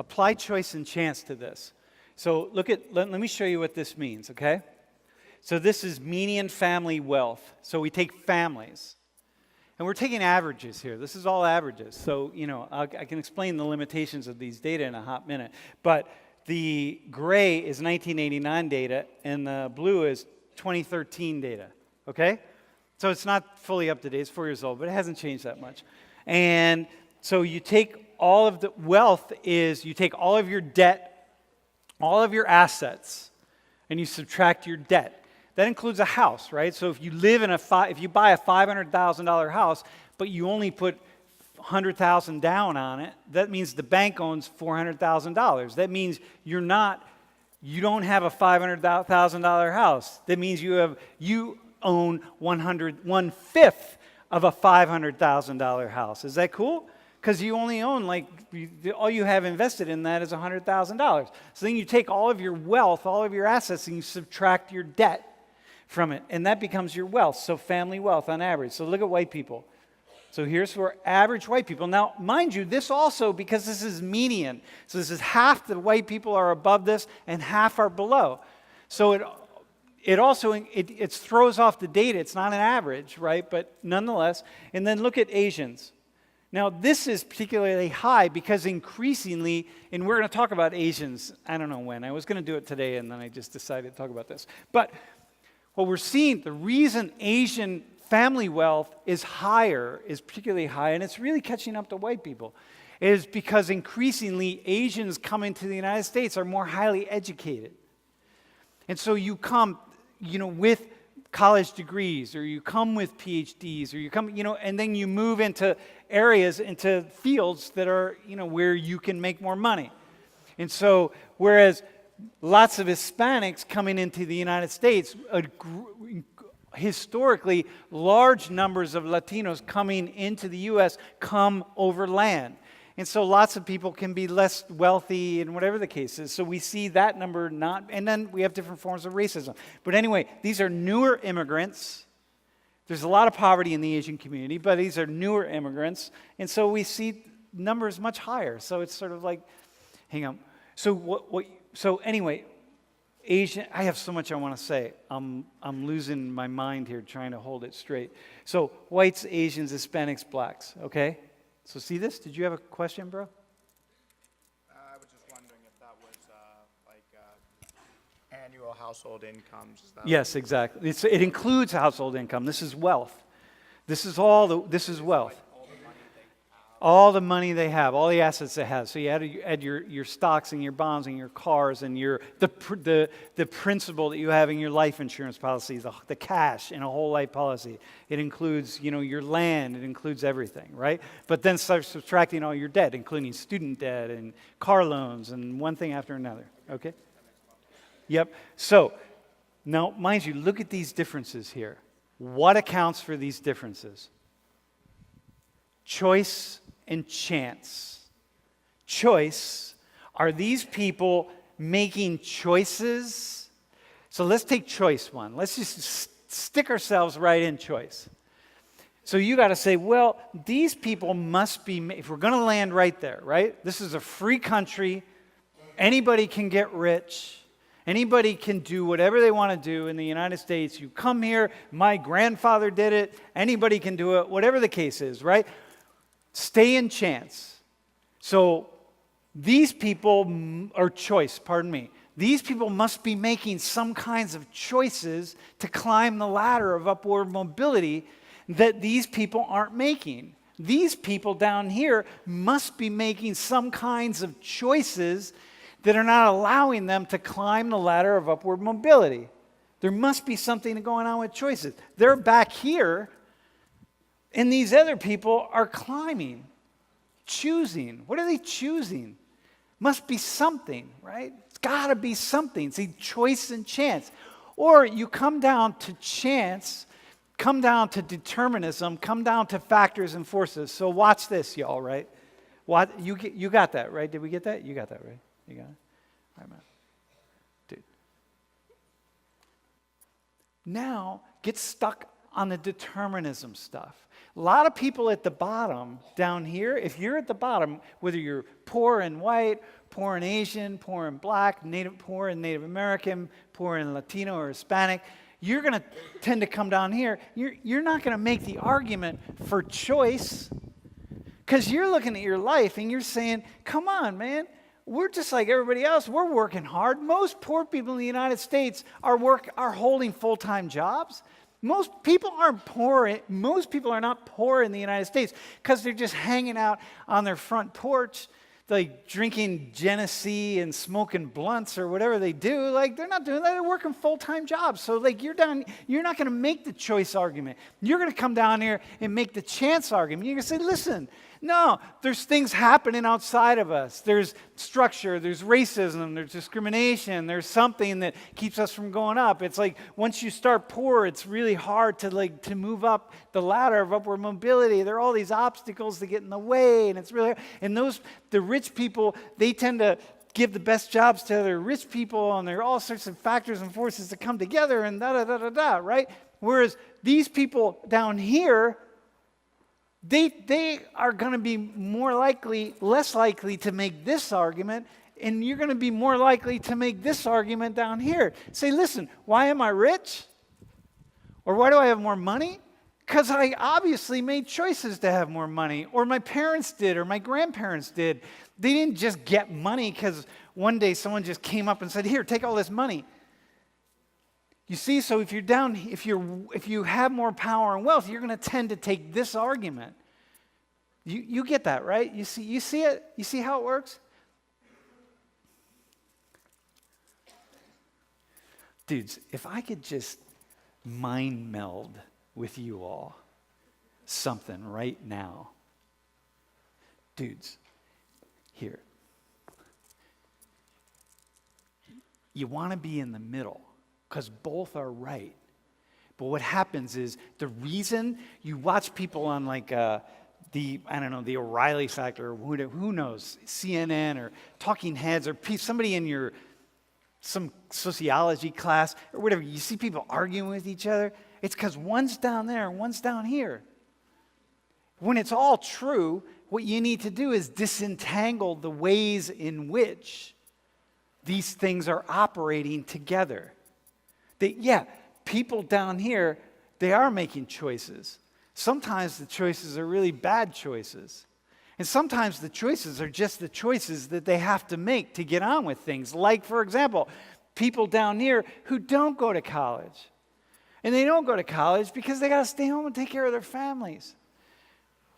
Apply choice and chance to this. So let me show you what this means, okay? So this is median family wealth. So we take families. And we're taking averages here. This is all averages. So, I can explain the limitations of these data in a hot minute. But the gray is 1989 data, and the blue is 2013 data, okay? So it's not fully up to date. It's 4 years old, but it hasn't changed that much. And so you take all of the wealth you take all of your debt, all of your assets, and you subtract your debt. That includes a house, right? So if you live if you buy a $500,000 house, but you only put $100,000 down on it, that means the bank owns $400,000. That means you don't have a $500,000 house. That means you own 1/5 of a $500,000 house. Is that cool? Because you only own, all you have invested in that is $100,000. So then you take all of your wealth, all of your assets, and you subtract your debt from it, and that becomes your wealth. So family wealth on average. So look at white people. So here's for average white people. Now, mind you, this also, because this is median, so this is half the white people are above this and half are below. So it also throws off the data. It's not an average, right? But nonetheless, and then look at Asians. Now, this is particularly high because increasingly, and we're going to talk about Asians, I don't know when. I was going to do it today, and then I just decided to talk about this. But what we're seeing, the reason Asian family wealth is particularly high, and it's really catching up to white people, is because increasingly Asians coming to the United States are more highly educated. And so you come, with college degrees, or you come with PhDs, or you come, and then you move into areas, into fields that are, where you can make more money. And so, whereas lots of Hispanics coming into the United States, historically, large numbers of Latinos coming into the U.S. come over land. And so lots of people can be less wealthy and whatever the case is. So we see that number and then we have different forms of racism. But anyway, these are newer immigrants. There's a lot of poverty in the Asian community, but these are newer immigrants. And so we see numbers much higher. So it's sort of like, hang on. So anyway, Asian, I have so much I want to say. I'm losing my mind here trying to hold it straight. So whites, Asians, Hispanics, blacks, okay? So see this? Did you have a question, bro? I was just wondering if that was annual household incomes. Yes, exactly. It includes household income. This is wealth. This is wealth. All the money they have, all the assets they have. So you add your stocks and your bonds and your cars and the principal that you have in your life insurance policy, the cash in a whole life policy. It includes, your land. It includes everything, right? But then start subtracting all your debt, including student debt and car loans and one thing after another. Okay? Yep. So now, mind you, look at these differences here. What accounts for these differences? Choice and chance. Choice. Are these people making choices? So let's take choice one. Let's just stick ourselves right in choice. So you got to say, well, these people must be, if we're going to land right there, right? This is a free country. Anybody can get rich. Anybody can do whatever they want to do in the United States. You come here, my grandfather did it. Anybody can do it, whatever the case is, right? Stay in chance. So these people, or choice, pardon me, these people must be making some kinds of choices to climb the ladder of upward mobility that these people aren't making. These people down here must be making some kinds of choices that are not allowing them to climb the ladder of upward mobility. There must be something going on with choices. They're back here, and these other people are climbing, choosing. What are they choosing? Must be something, right? It's got to be something. See, choice and chance. Or you come down to chance, come down to determinism, come down to factors and forces. So watch this, y'all, right? You got that, right? Did we get that? You got that, right? You got it? All right, man. Dude. Now, get stuck on the determinism stuff. A lot of people at the bottom down here, if you're at the bottom, whether you're poor and white, poor and Asian, poor and black, poor and Native American, poor and Latino or Hispanic, you're going to tend to come down here. You're not going to make the argument for choice because you're looking at your life and you're saying, come on, man. We're just like everybody else. We're working hard. Most poor people in the United States are holding full-time jobs. Most people aren't poor. Most people are not poor in the United States because they're just hanging out on their front porch, like drinking Genesee and smoking blunts or whatever they do. Like they're not doing that. They're working full-time jobs. So like you're not going to make the choice argument. You're going to come down here and make the chance argument. You're going to say, listen, no, there's things happening outside of us. There's structure, there's racism, there's discrimination, there's something that keeps us from going up. It's like once you start poor, it's really hard to move up the ladder of upward mobility. There are all these obstacles that get in the way, and it's really the rich people, they tend to give the best jobs to other rich people, and there are all sorts of factors and forces that come together, and da-da-da-da-da, right? Whereas these people down here, they are going to be less likely to make this argument, and you're going to be more likely to make this argument down here. Say, listen, why am I rich? Or why do I have more money? Because I obviously made choices to have more money, or my parents did, or my grandparents did. They didn't just get money because one day someone just came up and said, here, take all this money. You see, so if you have more power and wealth, you're going to tend to take this argument. You get that, right? You see it? You see how it works? Dudes, if I could just mind meld with you all something right now. Dudes, here. You want to be in the middle. Because both are right. But what happens is the reason you watch people on like the O'Reilly Factor, or who knows, CNN or Talking Heads, or somebody in some sociology class or whatever, you see people arguing with each other, it's because one's down there and one's down here. When it's all true, what you need to do is disentangle the ways in which these things are operating together. People down here, they are making choices. Sometimes the choices are really bad choices. And sometimes the choices are just the choices that they have to make to get on with things. Like, for example, people down here who don't go to college. And they don't go to college because they got to stay home and take care of their families.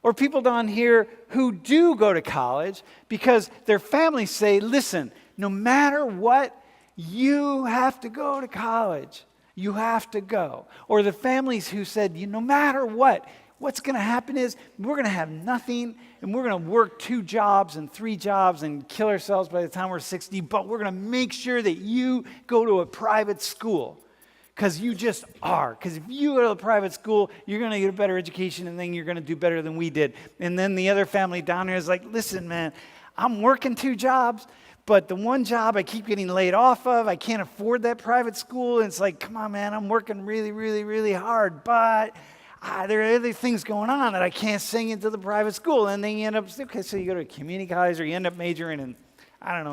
Or people down here who do go to college because their families say, listen, no matter what, you have to go to college. You have to go. Or the families who said, no matter what, what's going to happen is we're going to have nothing, and we're going to work 2 jobs and 3 jobs and kill ourselves by the time we're 60, but we're going to make sure that you go to a private school. Because you just are. Because if you go to a private school, you're going to get a better education, and then you're going to do better than we did. And then the other family down here is like, listen, man, I'm working 2 jobs, but the one job I keep getting laid off of, I can't afford that private school. And it's like, come on, man, I'm working really, really, really hard. But there are other things going on that I can't sing into the private school. And then you end up, okay, so you go to a community college, or you end up majoring in,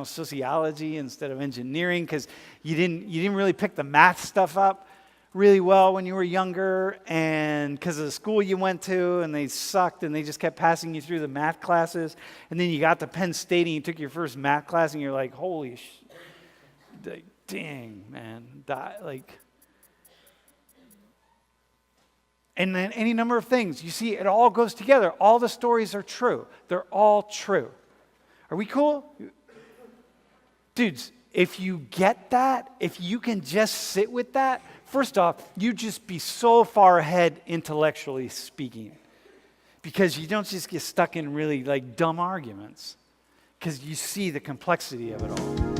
sociology instead of engineering because you didn't really pick the math stuff up really well when you were younger, and because of the school you went to, and they sucked, and they just kept passing you through the math classes, and then you got to Penn State and you took your first math class, and you're like, holy dang, man, and then any number of things. You see, it all goes together. All the stories are true. They're all true. Are we cool? Dudes, if you get that, if you can just sit with that, first off, you just be so far ahead intellectually speaking, because you don't just get stuck in really dumb arguments, because you see the complexity of it all.